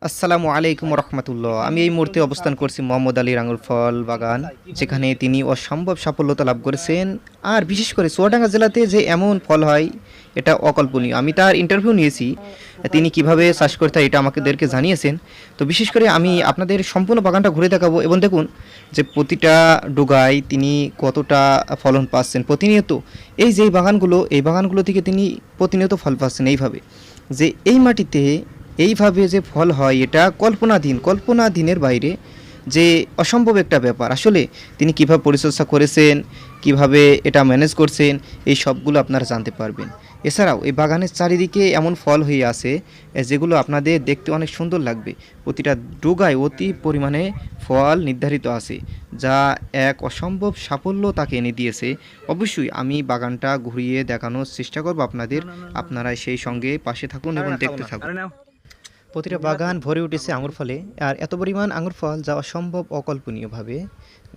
আসসালামু আলাইকুম রহমতুল্লাহ। আমি এই মুহূর্তে অবস্থান করছি মোহাম্মদ আলীর আঙুর ফল বাগান, যেখানে তিনি অসম্ভব সাফল্যতা লাভ করেছেন। আর বিশেষ করে চুয়াডাঙ্গা জেলাতে যে এমন ফল হয়, এটা অকল্পনীয়। আমি তার ইন্টারভিউ নিয়েছি, তিনি কিভাবে চাষ করতে হয় এটা আমাদেরকে জানিয়েছেন। তো বিশেষ করে আমি আপনাদের সম্পূর্ণ বাগানটা ঘুরে দেখাবো, এবং দেখুন যে প্রতিটা ডোগায় তিনি কতটা ফলন পাচ্ছেন প্রতিনিয়ত। এই বাগানগুলো থেকে তিনি প্রতিনিয়ত ফল পাচ্ছেন এইভাবে, যে এই মাটিতে এইভাবে যে ফল হয় এটা কল্পনাধীনের বাইরে, যে অসম্ভব একটা ব্যাপার। আসলে তিনি কিভাবে পরিচর্যা করেছেন, কিভাবে এটা ম্যানেজ করছেন, এই সবগুলো আপনারা জানতে পারবেন। এছাড়াও এই বাগানের চারিদিকে এমন ফল হয়ে আছে যেগুলো আপনাদের দেখতে অনেক সুন্দর লাগবে। প্রতিটা ডোগায় অতি পরিমাণে ফল নির্ধারিত আছে, যা এক অসম্ভব সাফল্য তাকে এনে দিয়েছে। অবশ্যই আমি বাগানটা ঘুরিয়ে দেখানোর চেষ্টা করব আপনাদের। আপনারা সেই সঙ্গে পাশে থাকুন এবং দেখতে থাকুন। প্রতিটা বাগান ভরে উঠেছে আঙুর ফলে, আর এত পরিমাণ আঙুর ফল যা অসম্ভব অকল্পনীয়ভাবে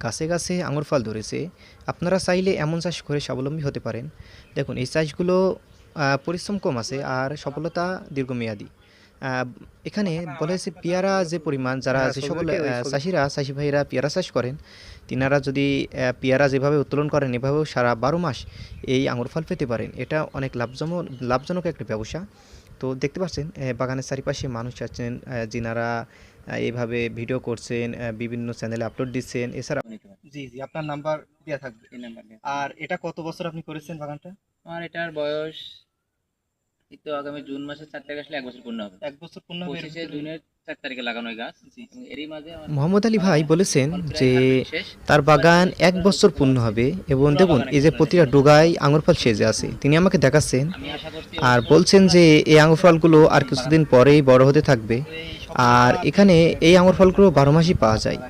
গাছে গাছে আঙুর ফল ধরেছে। আপনারা চাইলে এমন চাষ করে স্বাবলম্বী হতে পারেন। দেখুন এই চাষগুলো পরিশ্রম কম আছে আর সফলতা দীর্ঘমেয়াদী। এখানে বলা হয়েছে পেয়ারা যে পরিমাণ, যারা যে সকল চাষি ভাইরা পেয়ারা চাষ করেন, তিনারা যদি পেয়ারা যেভাবে উত্তোলন করেন এভাবেও সারা 12 মাস এই আঙুর ফল পেতে পারেন। এটা অনেক লাভজনক একটা ব্যবসা। তো দেখতে পাচ্ছেন বাগানের চারিপাশে মানুষ আছেন, যিনারা এইভাবে ভিডিও করছেন, বিভিন্ন চ্যানেলে আপলোড দিচ্ছেন। এছাড়া জি জি, আপনার নাম্বার দেওয়া থাকবে এই নাম্বার নিয়ে। আর এটা কত বছর আপনি করেছেন বাগানটা? আমার এটার বয়স এই তো আগামী জুন মাসের 4 তারিখ আসলে 1 বছর পূর্ণ হবে। 1 বছর পূর্ণ হবে। 25শে জুনের 4 তারিখে লাগানো এই গাছ। জি। এবং এরই মাঝে আমার মোহাম্মদ আলী ভাই বলেছেন ফল প্রায় যে হারভেস্ট শেষ। তার বাগান 1 বছর পূর্ণ হবে, এবং দেখুন এই যে প্রতিটা ডোগায় আঙুর ফল সেজে আছে, তিনি আমাকে দেখাচ্ছেন আমি আশা করছি আর বলছেন যে এই আঙুর ফলগুলো আর কিছুদিন পরেই বড় হতে থাকবে। আর এখানে এই আঙুর ফলগুলো 12 মাসই পাওয়া যায়।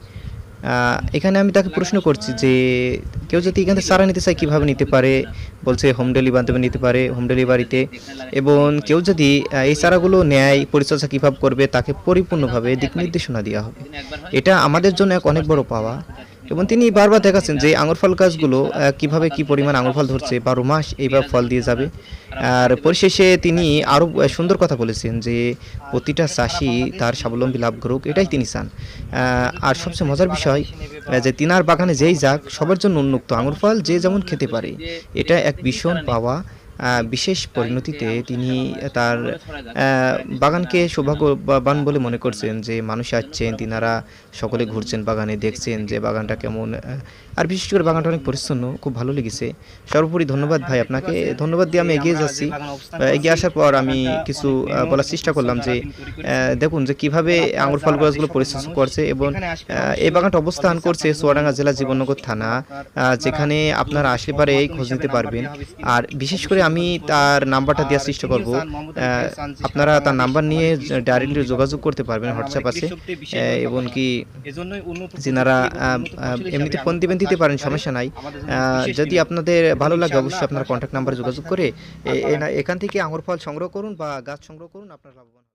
এখানে আমি তাকে প্রশ্ন করছি যে কেউ যদি এখান থেকে চারা নিতে চায় কীভাবে নিতে পারে। বলছে হোম ডেলিভারি মাধ্যমে নিতে পারে, হোম ডেলিভারিতে। এবং কেউ যদি এই চারাগুলো নেয়, পরিচর্যা কীভাবে করবে তাকে পরিপূর্ণভাবে দিক নির্দেশনা দেওয়া হবে। এটা আমাদের জন্য এক অনেক বড় পাওয়া। এবং তিনি বারবার দেখাচ্ছেন যে আঙুর ফল গাছগুলো কিভাবে কি পরিমাণ আঙুর ফল ধরছে, 12 মাস এইভাবে ফল দিয়ে যাবে। আর পরিশেষে তিনি আরও সুন্দর কথা বলেছেন যে প্রতিটা চাষি তার স্বাবলম্বী লাভ করুক, এটাই তিনি চান। আর সবচেয়ে মজার বিষয় যে তিনার বাগানে যেই যাক সবার জন্য উন্মুক্ত, আঙুর ফল যে যেমন খেতে পারে। এটা এক ভীষণ পাওয়া। বিশেষ পরিণতিতে তিনি তার বাগানকে সৌভাগ্যবান বলে মনে করছেন যে মানুষ আসছেন, তিনারা সকলে ঘুরছেন বাগানে, দেখছেন যে বাগানটা কেমন। আর বিশেষ করে বাগানটা অনেক পরিচ্ছন্ন, খুব ভালো লেগেছে। সর্বোপরি ধন্যবাদ ভাই, আপনাকে ধন্যবাদ দিয়ে আমি এগিয়ে যাচ্ছি। এগিয়ে আসার পর আমি কিছু বলার চেষ্টা করলাম যে দেখুন যে কিভাবে আঙুর ফল গাছগুলো পরিচর্যা করছে। এবং এই বাগানটা অবস্থান করছে চুয়াডাঙ্গা জেলা জীবননগর থানা, যেখানে আপনারা আসলে পারে এই খোঁজ নিতে পারবেন। আর বিশেষ করে আমি তার নাম্বারটা দেওয়ার চেষ্টা করব, আপনারা তার নাম্বার নিয়ে ডাইরেক্টলি যোগাযোগ করতে পারবেন, হোয়াটসঅ্যাপ আছে। এবং কি যেনারা এমনিতে ফোন দিতে পারেন, সমস্যা নাই। যদি আপনাদের ভালো লাগে অবশ্যই আপনার কন্ট্যাক্ট নাম্বারে যোগাযোগ করে এখান থেকে আঙুর ফল সংগ্রহ করুন বা গাছ সংগ্রহ করুন, আপনার লাভবান।